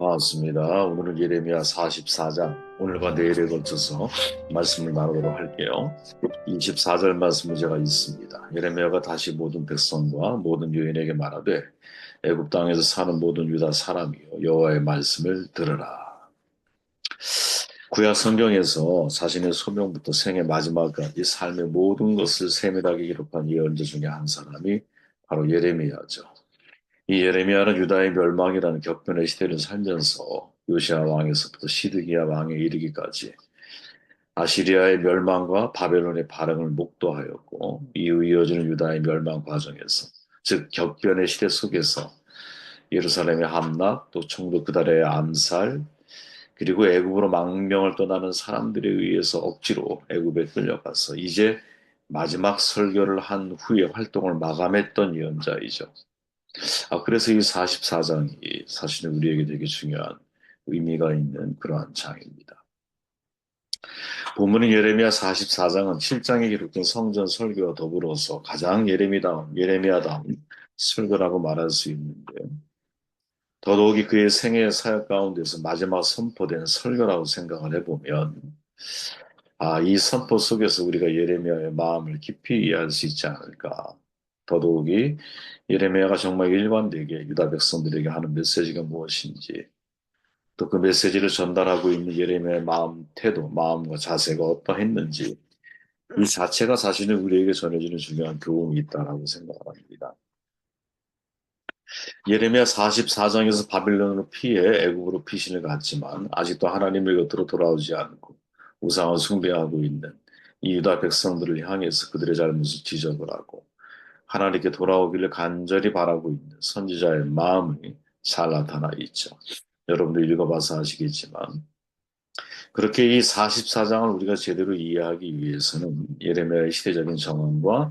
반갑습니다. 오늘은 예레미야 44장, 오늘과 내일에 걸쳐서 말씀을 나누도록 할게요. 24절 말씀 문제가 있습니다. 예레미야가 다시 모든 백성과 모든 유인에게 말하되 애굽 땅에서 사는 모든 유다 사람이여 여호와의 말씀을 들으라. 구약 성경에서 자신의 소명부터 생의 마지막까지 삶의 모든 것을 세밀하게 기록한 예언자 중에 한 사람이 바로 예레미야죠. 이 예레미야는 유다의 멸망이라는 격변의 시대를 살면서 요시아 왕에서부터 시드기야 왕에 이르기까지 아시리아의 멸망과 바벨론의 발흥을 목도하였고 이후 이어지는 유다의 멸망 과정에서 즉 격변의 시대 속에서 예루살렘의 함락 또 총독 그달의 암살 그리고 애굽으로 망명을 떠나는 사람들에 의해서 억지로 애굽에 끌려가서 이제 마지막 설교를 한 후에 활동을 마감했던 예언자이죠. 그래서 이 44장이 사실은 우리에게 되게 중요한 의미가 있는 그러한 장입니다. 본문인 예레미야 44장은 7장에 기록된 성전 설교와 더불어서 가장 예레미야다운 설교라고 말할 수 있는데요. 더더욱이 그의 생애 사역 가운데서 마지막 선포된 설교라고 생각을 해보면, 이 선포 속에서 우리가 예레미야의 마음을 깊이 이해할 수 있지 않을까. 더더욱이 예레미야가 정말 일관되게 유다 백성들에게 하는 메시지가 무엇인지, 또 그 메시지를 전달하고 있는 예레미야의 마음, 태도, 마음과 자세가 어떠했는지, 이 자체가 사실은 우리에게 전해지는 중요한 교훈이 있다라고 생각합니다. 예레미야 44장에서 바빌론으로 피해 애국으로 피신을 갔지만 아직도 하나님의 곁으로 돌아오지 않고 우상을 숭배하고 있는 이 유다 백성들을 향해서 그들의 잘못을 지적을 하고 하나님께 돌아오기를 간절히 바라고 있는 선지자의 마음이 잘 나타나 있죠. 여러분도 읽어봐서 아시겠지만 그렇게 이 44장을 우리가 제대로 이해하기 위해서는 예레미야의 시대적인 정황과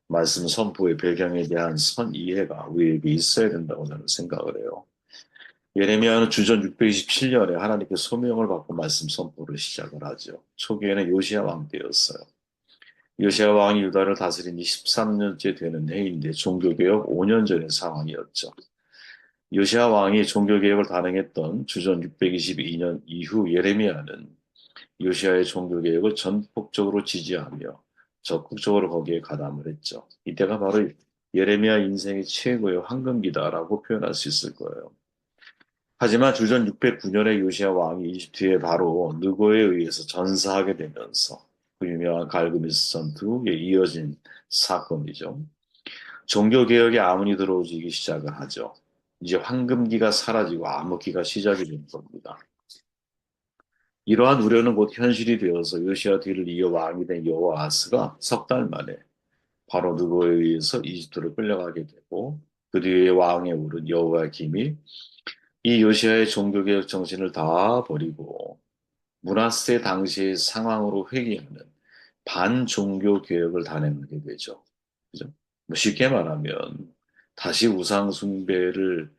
말씀 선포의 배경에 대한 선 이해가 우리에게 있어야 된다고 저는 생각을 해요. 예레미야는 주전 627년에 하나님께 소명을 받고 말씀 선포를 시작을 하죠. 초기에는 요시야 왕 때였어요. 요시야 왕이 유다를 다스린 지 13년째 되는 해인데 종교개혁 5년 전의 상황이었죠. 요시야 왕이 종교개혁을 단행했던 주전 622년 이후 예레미야는 요시아의 종교개혁을 전폭적으로 지지하며 적극적으로 거기에 가담을 했죠. 이때가 바로 예레미야 인생의 최고의 황금기다라고 표현할 수 있을 거예요. 하지만 주전 609년에 요시아 왕이 이집트에 바로 느고에 의해서 전사하게 되면서 그 유명한 갈그미스 전투에 이어진 사건이죠. 종교개혁의 아문이 들어오기 시작을 하죠. 이제 황금기가 사라지고 암흑기가 시작이 된 겁니다. 이러한 우려는 곧 현실이 되어서 요시아 뒤를 이어 왕이 된 여호아스가 석 달 만에 바로 누구에 의해서 이집트로 끌려가게 되고 그 뒤에 왕에 오른 여호야김이 이 요시아의 종교개혁 정신을 다 버리고 문하세 당시의 상황으로 회귀하는 반종교 개혁을 단행하게 되죠. 그죠? 뭐 쉽게 말하면 다시 우상 숭배를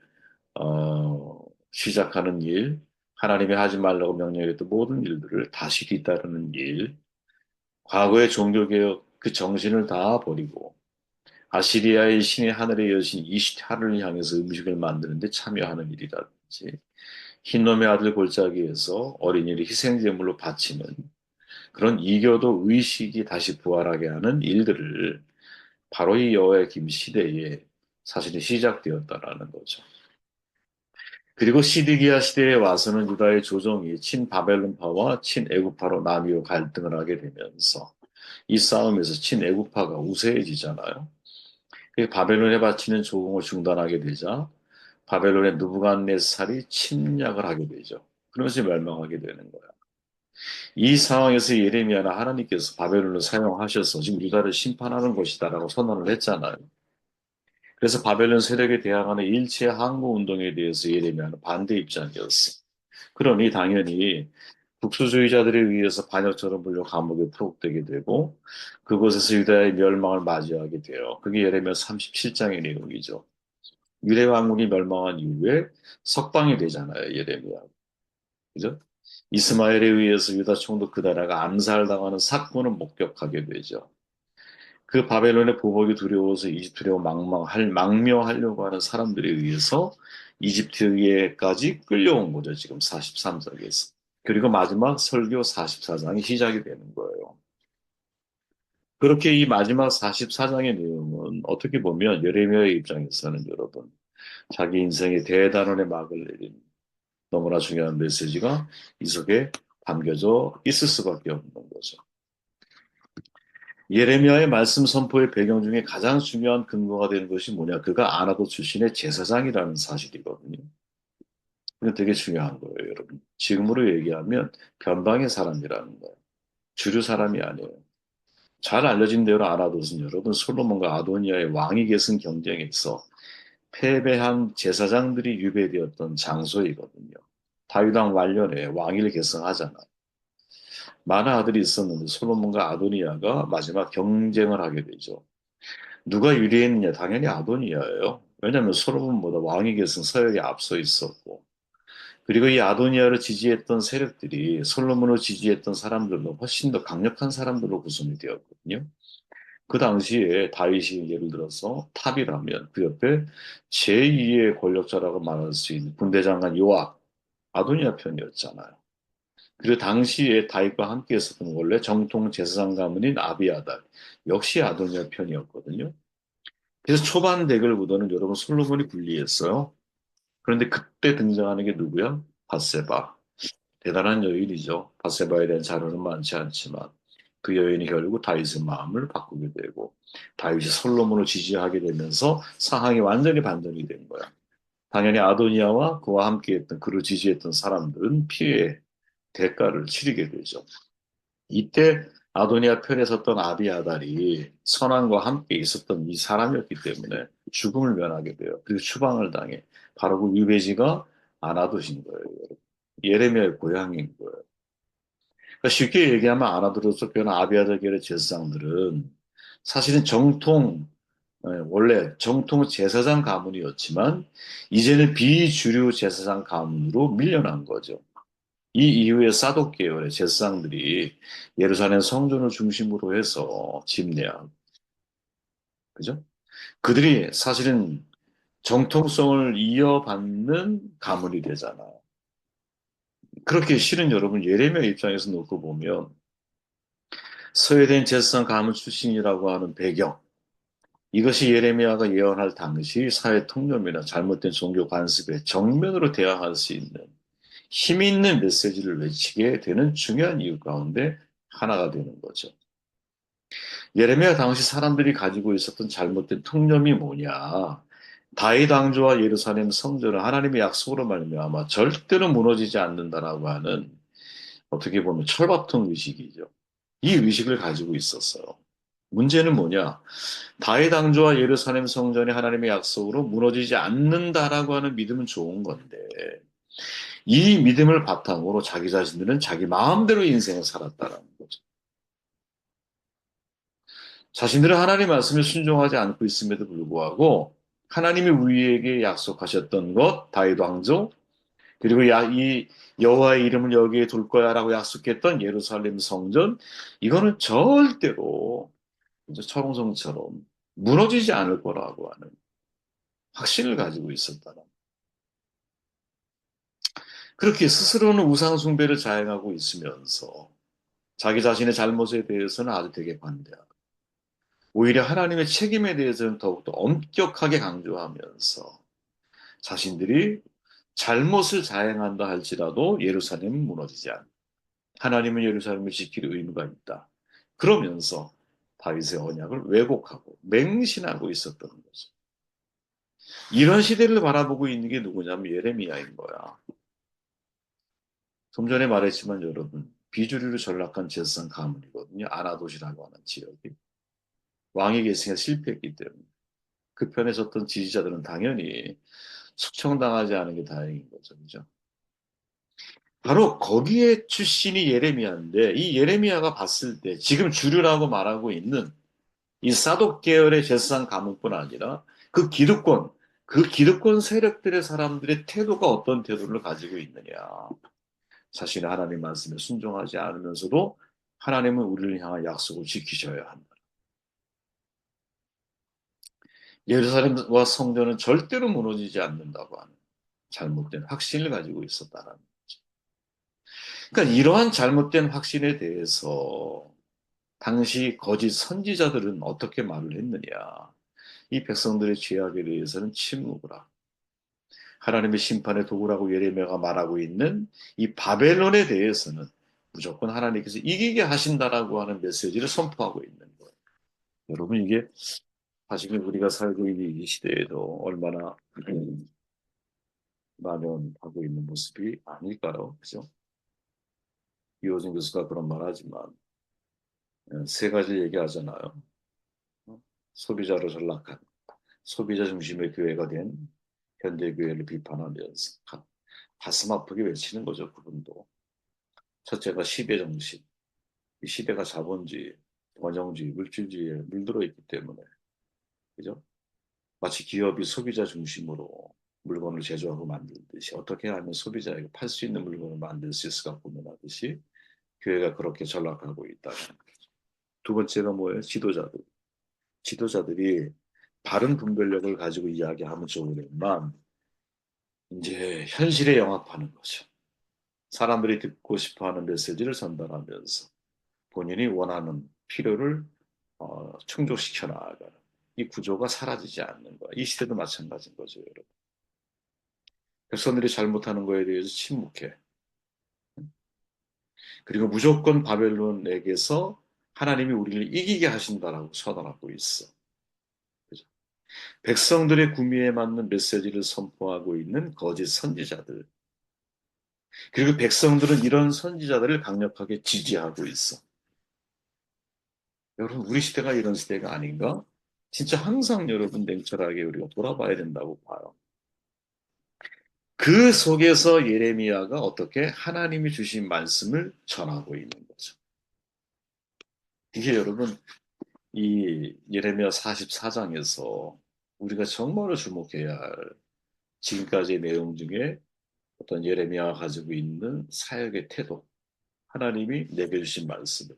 시작하는 일, 하나님이 하지 말라고 명령했던 모든 일들을 다시 뒤따르는 일, 과거의 종교개혁 그 정신을 다 버리고 아시리아의 신의 하늘의 여신 이시타를 향해서 음식을 만드는데 참여하는 일이라든지 흰놈의 아들 골짜기에서 어린이를 희생제물로 바치는 그런 이교도 의식이 다시 부활하게 하는 일들을 바로 이 여호야김 시대에 사실은 시작되었다라는 거죠. 그리고 시드기야 시대에 와서는 유다의 조정이 친바벨론파와 친애굽파로 나뉘어 갈등을 하게 되면서 이 싸움에서 친애굽파가 우세해지잖아요. 바벨론에 바치는 조공을 중단하게 되자 바벨론의 느부갓네살이 침략을 하게 되죠. 그러면서 멸망하게 되는 거야. 이 상황에서 예레미야는 하나님께서 바벨론을 사용하셔서 지금 유다를 심판하는 것이다라고 선언을 했잖아요. 그래서 바벨론 세력에 대항하는 일체 항모 운동에 대해서 예레미야는 반대 입장이었어. 그러니 당연히 국수주의자들에 의해서 반역처럼 불려 감옥에 투옥되게 되고 그곳에서 유다의 멸망을 맞이하게 돼요. 그게 예레미야 37장의 내용이죠. 유대 왕국이 멸망한 이후에 석방이 되잖아요, 예레미야. 그죠? 이스마엘에 의해서 유다 총독 그다라가 암살당하는 사건을 목격하게 되죠. 그 바벨론의 보복이 두려워서 이집트로 망명하려고 하는 사람들에 의해서 이집트에까지 끌려온 거죠. 지금 43장에서. 그리고 마지막 설교 44장이 시작이 되는 거예요. 그렇게 이 마지막 44장의 내용은 어떻게 보면 예레미야의 입장에서는 여러분, 자기 인생의 대단원의 막을 내린 너무나 중요한 메시지가 이 속에 담겨져 있을 수밖에 없는 거죠. 예레미야의 말씀 선포의 배경 중에 가장 중요한 근거가 되는 것이 뭐냐? 그가 아나도 출신의 제사장이라는 사실이거든요. 이거 되게 중요한 거예요, 여러분. 지금으로 얘기하면 변방의 사람이라는 거예요. 주류 사람이 아니에요. 잘 알려진 대로 아나도는 여러분 솔로몬과 아도니아의 왕위 계승 경쟁에서 패배한 제사장들이 유배되었던 장소이거든요. 다윗 왕 말년에 왕위를 계승하잖아. 많은 아들이 있었는데 솔로몬과 아도니아가 마지막 경쟁을 하게 되죠. 누가 유리했느냐? 당연히 아도니아예요. 왜냐하면 솔로몬보다 왕위 계승 서열이 앞서 있었고, 그리고 이 아도니아를 지지했던 세력들이 솔로몬을 지지했던 사람들로 훨씬 더 강력한 사람들로 구성이 되었거든요. 그 당시에 다윗이 예를 들어서 탑이라면 그 옆에 제2의 권력자라고 말할 수 있는 군대장관 요압, 아도니아 편이었잖아요. 그리고 당시에 다윗과 함께 있었던 원래 정통 제사장 가문인 아비아달, 역시 아도니아 편이었거든요. 그래서 초반 대결 구도는 여러분 솔로몬이 불리했어요. 그런데 그때 등장하는 게 누구야? 밧세바. 대단한 여인이죠. 밧세바에 대한 자료는 많지 않지만 그 여인이 결국 다윗의 마음을 바꾸게 되고 다윗이 솔로몬을 지지하게 되면서 상황이 완전히 반전이 된 거야. 당연히 아도니아와 그와 함께했던 그를 지지했던 사람들은 피해의 대가를 치르게 되죠. 이때 아도니아 편에 섰던 아비아달이 선왕과 함께 있었던 이 사람이었기 때문에 죽음을 면하게 돼요. 그리고 추방을 당해. 바로 그 유배지가 아나도신 거예요. 여러분. 예레미야의 고향인 거예요. 그러니까 쉽게 얘기하면 아나도로 쫓겨난 아비아달 계열의 제사장들은 사실은 원래 정통 제사장 가문이었지만 이제는 비주류 제사장 가문으로 밀려난 거죠. 이 이후에 사독 계열의 제사장들이 예루살렘 성전을 중심으로 해서 집례한, 그죠? 그들이 사실은 정통성을 이어받는 가문이 되잖아요. 그렇게 실은 여러분 예레미야 입장에서 놓고 보면 스웨덴 제사장 가문 출신이라고 하는 배경, 이것이 예레미야가 예언할 당시 사회 통념이나 잘못된 종교 관습에 정면으로 대항할 수 있는 힘 있는 메시지를 외치게 되는 중요한 이유 가운데 하나가 되는 거죠. 예레미야 당시 사람들이 가지고 있었던 잘못된 통념이 뭐냐? 다윗 왕조와 예루살렘 성전은 하나님의 약속으로 말미암아 절대로 무너지지 않는다라고 하는 어떻게 보면 철밥통 의식이죠. 이 의식을 가지고 있었어요. 문제는 뭐냐? 다윗 왕조와 예루살렘 성전이 하나님의 약속으로 무너지지 않는다라고 하는 믿음은 좋은 건데 이 믿음을 바탕으로 자기 자신들은 자기 마음대로 인생을 살았다라는 거죠. 자신들은 하나님 말씀에 순종하지 않고 있음에도 불구하고 하나님이 우리에게 약속하셨던 것, 다윗 왕조, 그리고 이 여호와의 이름을 여기에 둘 거야라고 약속했던 예루살렘 성전, 이거는 절대로 이제 철옹성처럼 무너지지 않을 거라고 하는 확신을 가지고 있었다는. 그렇게 스스로는 우상 숭배를 자행하고 있으면서 자기 자신의 잘못에 대해서는 아주 되게 반대하고 오히려 하나님의 책임에 대해서는 더욱더 엄격하게 강조하면서 자신들이 잘못을 자행한다 할지라도 예루살렘은 무너지지 않는다. 하나님은 예루살렘을 지킬 의무가 있다. 그러면서 다윗의 언약을 왜곡하고 맹신하고 있었던 거죠. 이런 시대를 바라보고 있는 게 누구냐면 예레미야인 거야. 좀 전에 말했지만 여러분 비주류로 전락한 제사장 가문이거든요. 아나돗이라고 하는 지역이. 왕위 계승에 실패했기 때문에 그 편에 섰던 지지자들은 당연히 숙청당하지 않은 게 다행인 거죠. 그죠? 바로 거기에 출신이 예레미야인데 이 예레미야가 봤을 때 지금 주류라고 말하고 있는 이 사독 계열의 제사장 가문뿐 아니라 그 기득권, 그 기득권 세력들의 사람들의 태도가 어떤 태도를 가지고 있느냐. 자신의 하나님 말씀에 순종하지 않으면서도 하나님은 우리를 향한 약속을 지키셔야 한다. 예루살렘과 성전은 절대로 무너지지 않는다고 하는 잘못된 확신을 가지고 있었다는 거죠. 그러니까 이러한 잘못된 확신에 대해서 당시 거짓 선지자들은 어떻게 말을 했느냐. 이 백성들의 죄악에 대해서는 침묵을 하고 하나님의 심판의 도구라고 예레미야가 말하고 있는 이 바벨론에 대해서는 무조건 하나님께서 이기게 하신다라고 하는 메시지를 선포하고 있는 거예요. 여러분 이게 사실 우리가 살고 있는 이 시대에도 얼마나 만연하고 있는 모습이 아닐까요? 그죠? 이호준 교수가 그런 말 하지만 세 가지 얘기하잖아요. 소비자로 전락한 소비자 중심의 교회가 된 현대교회를 비판하면서 가슴 아프게 외치는 거죠. 그분도. 첫째가 시대 정신. 이 시대가 자본주의, 원형주의, 물질주의에 물들어 있기 때문에 그죠? 마치 기업이 소비자 중심으로 물건을 제조하고 만들듯이 어떻게 하면 소비자에게 팔 수 있는 물건을 만들 수 있을까 고민하듯이 교회가 그렇게 전락하고 있다. 두 번째가 뭐예요? 지도자들. 지도자들이 바른 분별력을 가지고 이야기하면 좋으련만 이제 현실에 영합하는 거죠. 사람들이 듣고 싶어하는 메시지를 전달하면서 본인이 원하는 필요를 충족시켜 나가는 이 구조가 사라지지 않는 거야. 이 시대도 마찬가지인 거죠, 여러분. 백성들이 잘못하는 거에 대해서 침묵해. 그리고 무조건 바벨론에게서 하나님이 우리를 이기게 하신다라고 선언하고 있어. 그죠? 백성들의 구미에 맞는 메시지를 선포하고 있는 거짓 선지자들. 그리고 백성들은 이런 선지자들을 강력하게 지지하고 있어. 여러분, 우리 시대가 이런 시대가 아닌가? 진짜 항상 여러분 냉철하게 우리가 돌아봐야 된다고 봐요. 그 속에서 예레미야가 어떻게 하나님이 주신 말씀을 전하고 있는 거죠. 이게 여러분, 이 예레미야 44장에서 우리가 정말로 주목해야 할 지금까지의 내용 중에 어떤 예레미야가 가지고 있는 사역의 태도, 하나님이 내게 주신 말씀을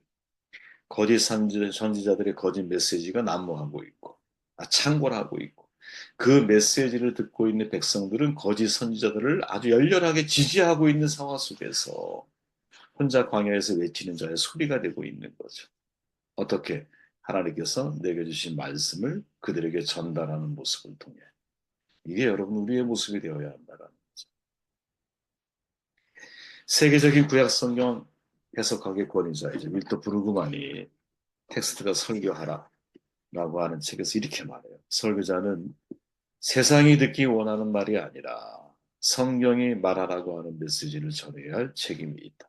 거짓 선지자들의 거짓 메시지가 난무하고 있고, 창궐하고 있고, 그 메시지를 듣고 있는 백성들은 거짓 선지자들을 아주 열렬하게 지지하고 있는 상황 속에서 혼자 광야에서 외치는 자의 소리가 되고 있는 거죠. 어떻게 하나님께서 내게 주신 말씀을 그들에게 전달하는 모습을 통해 이게 여러분 우리의 모습이 되어야 한다는 거죠. 세계적인 구약 성경 해석학의 권위자이죠. 밀토 브루그만이 텍스트가 설교하라라고 하는 책에서 이렇게 말해요. 설교자는 세상이 듣기 원하는 말이 아니라 성경이 말하라고 하는 메시지를 전해야 할 책임이 있다.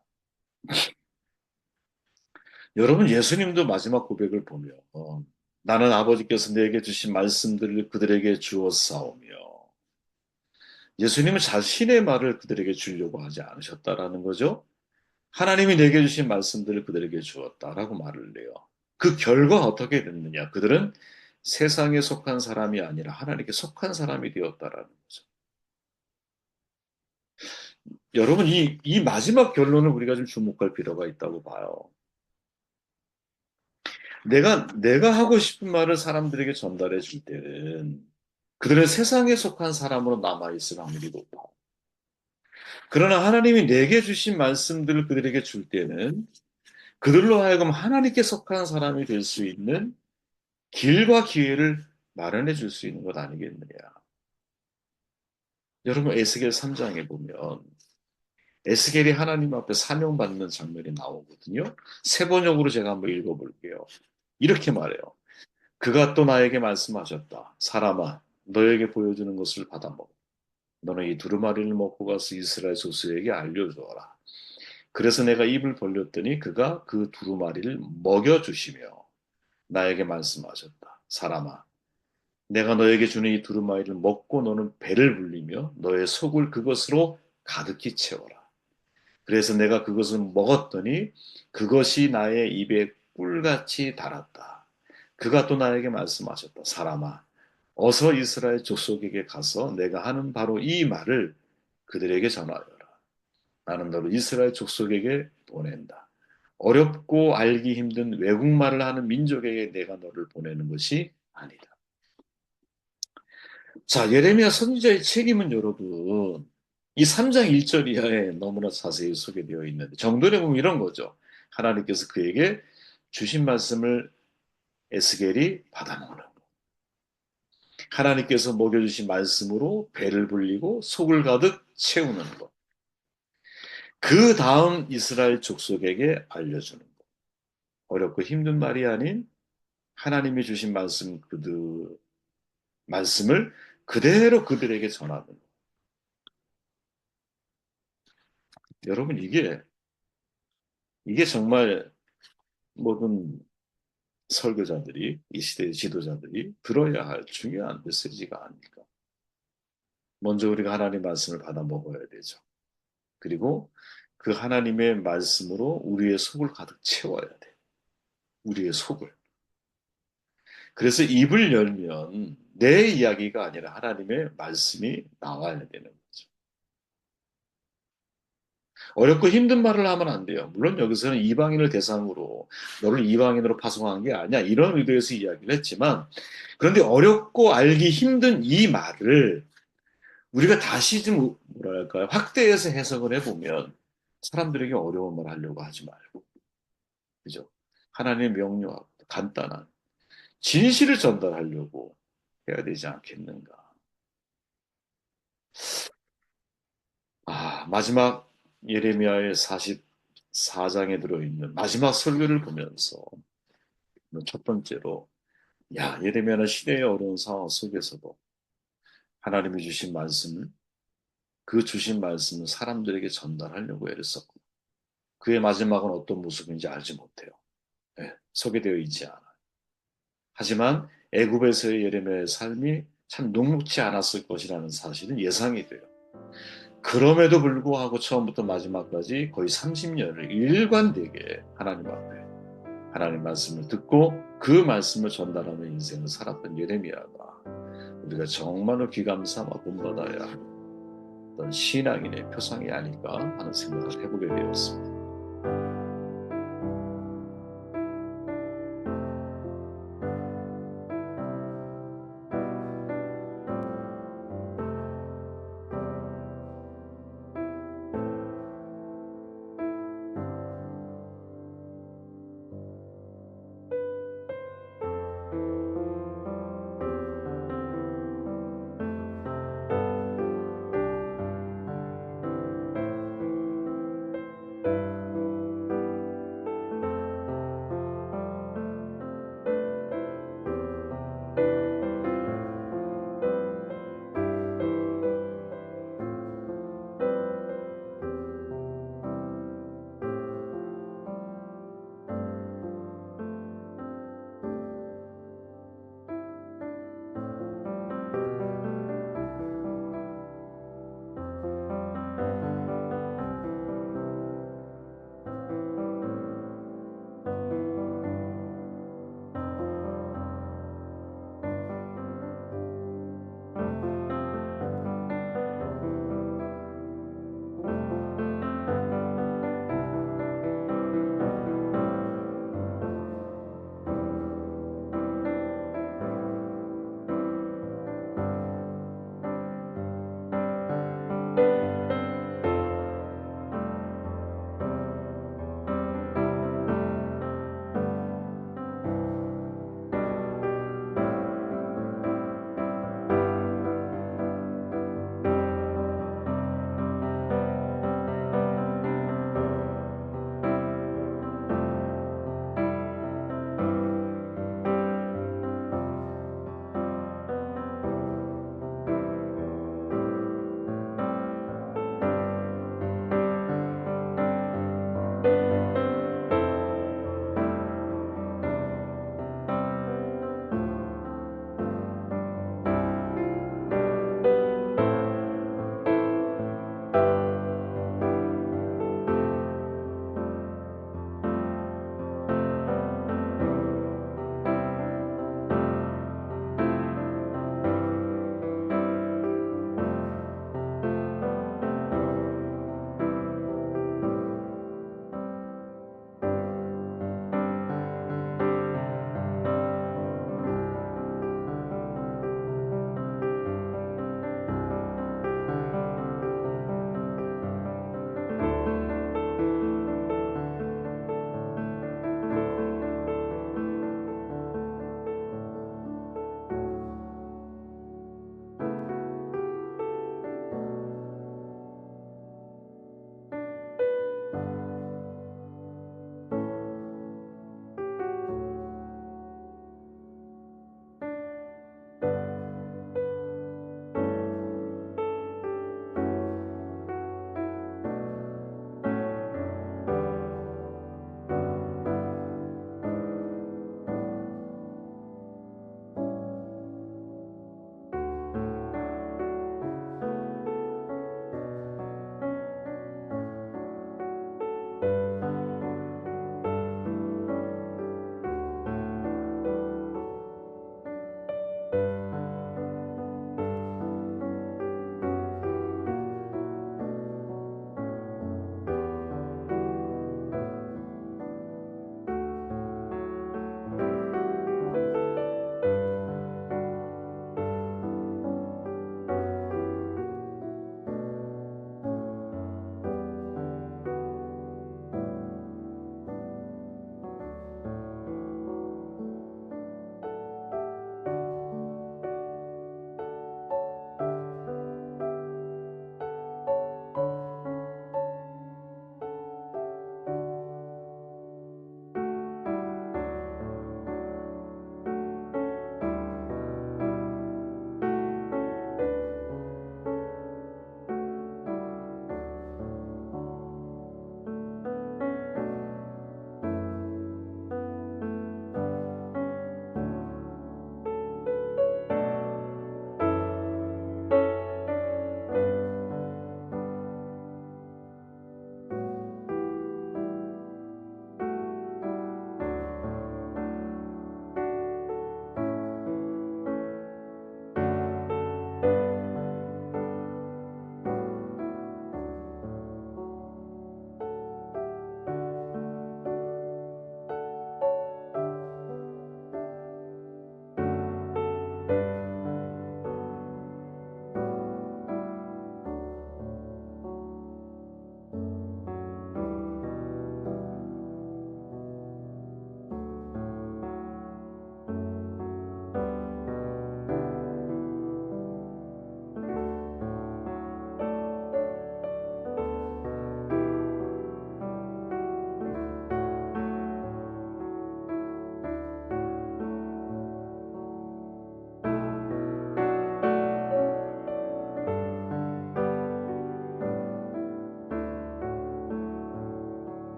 여러분 예수님도 마지막 고백을 보며 나는 아버지께서 내게 주신 말씀들을 그들에게 주었사오며 예수님은 자신의 말을 그들에게 주려고 하지 않으셨다라는 거죠. 하나님이 내게 주신 말씀들을 그들에게 주었다라고 말을 해요. 그 결과 어떻게 됐느냐? 그들은 세상에 속한 사람이 아니라 하나님께 속한 사람이 되었다라는 거죠. 여러분, 이 마지막 결론을 우리가 좀 주목할 필요가 있다고 봐요. 내가 하고 싶은 말을 사람들에게 전달해 줄 때는 그들은 세상에 속한 사람으로 남아있을 확률이 높아. 그러나 하나님이 내게 주신 말씀들을 그들에게 줄 때는 그들로 하여금 하나님께 속한 사람이 될 수 있는 길과 기회를 마련해 줄 수 있는 것 아니겠느냐. 여러분, 에스겔 3장에 보면 에스겔이 하나님 앞에 사명받는 장면이 나오거든요. 세 번역으로 제가 한번 읽어볼게요. 이렇게 말해요. 그가 또 나에게 말씀하셨다. 사람아, 너에게 보여주는 것을 받아먹어. 너는 이 두루마리를 먹고 가서 이스라엘 소수에게 알려주어라. 그래서 내가 입을 벌렸더니 그가 그 두루마리를 먹여주시며 나에게 말씀하셨다. 사람아, 내가 너에게 주는 이 두루마리를 먹고 너는 배를 불리며 너의 속을 그것으로 가득히 채워라. 그래서 내가 그것을 먹었더니 그것이 나의 입에 꿀같이 달았다. 그가 또 나에게 말씀하셨다. 사람아, 어서 이스라엘 족속에게 가서 내가 하는 바로 이 말을 그들에게 전하여라. 나는 너를 이스라엘 족속에게 보낸다. 어렵고 알기 힘든 외국말을 하는 민족에게 내가 너를 보내는 것이 아니다. 자, 예레미야 선지자의 책임은 여러분, 이 3장 1절 이하에 너무나 자세히 소개되어 있는데, 정도를 보면 이런 거죠. 하나님께서 그에게 주신 말씀을 에스겔이 받아먹는 거. 하나님께서 먹여주신 말씀으로 배를 불리고 속을 가득 채우는 것. 그 다음 이스라엘 족속에게 알려주는 것. 어렵고 힘든 말이 아닌 하나님이 주신 말씀을 그대로 그들에게 전하는 것. 여러분, 이게 정말 모든 설교자들이, 이 시대의 지도자들이 들어야 할 중요한 메시지가 아닐까. 먼저 우리가 하나님 말씀을 받아 먹어야 되죠. 그리고 그 하나님의 말씀으로 우리의 속을 가득 채워야 돼. 우리의 속을. 그래서 입을 열면 내 이야기가 아니라 하나님의 말씀이 나와야 되는 거죠. 어렵고 힘든 말을 하면 안 돼요. 물론 여기서는 이방인을 대상으로 너를 이방인으로 파송한 게 아니야. 이런 의도에서 이야기를 했지만 그런데 어렵고 알기 힘든 이 말을 우리가 다시 좀 뭐랄까요? 확대해서 해석을 해보면 사람들에게 어려운 말 하려고 하지 말고 그죠? 하나님의 명료하고 간단한 진실을 전달하려고 해야 되지 않겠는가. 마지막 예레미야의 44장에 들어있는 마지막 설교를 보면서 첫 번째로 야, 예레미야는 시대의 어려운 상황 속에서도 하나님이 주신 말씀을 그 주신 말씀을 사람들에게 전달하려고 애를 썼고 그의 마지막은 어떤 모습인지 알지 못해요. 예, 소개되어 있지 않아요. 하지만 애굽에서의 예레미야의 삶이 참 녹록지 않았을 것이라는 사실은 예상이 돼요. 그럼에도 불구하고 처음부터 마지막까지 거의 30년을 일관되게 하나님 앞에 하나님 말씀을 듣고 그 말씀을 전달하는 인생을 살았던 예레미야가 우리가 정말로 귀감삼아 본받아야 하는 어떤 신앙인의 표상이 아닐까 하는 생각을 해보게 되었습니다.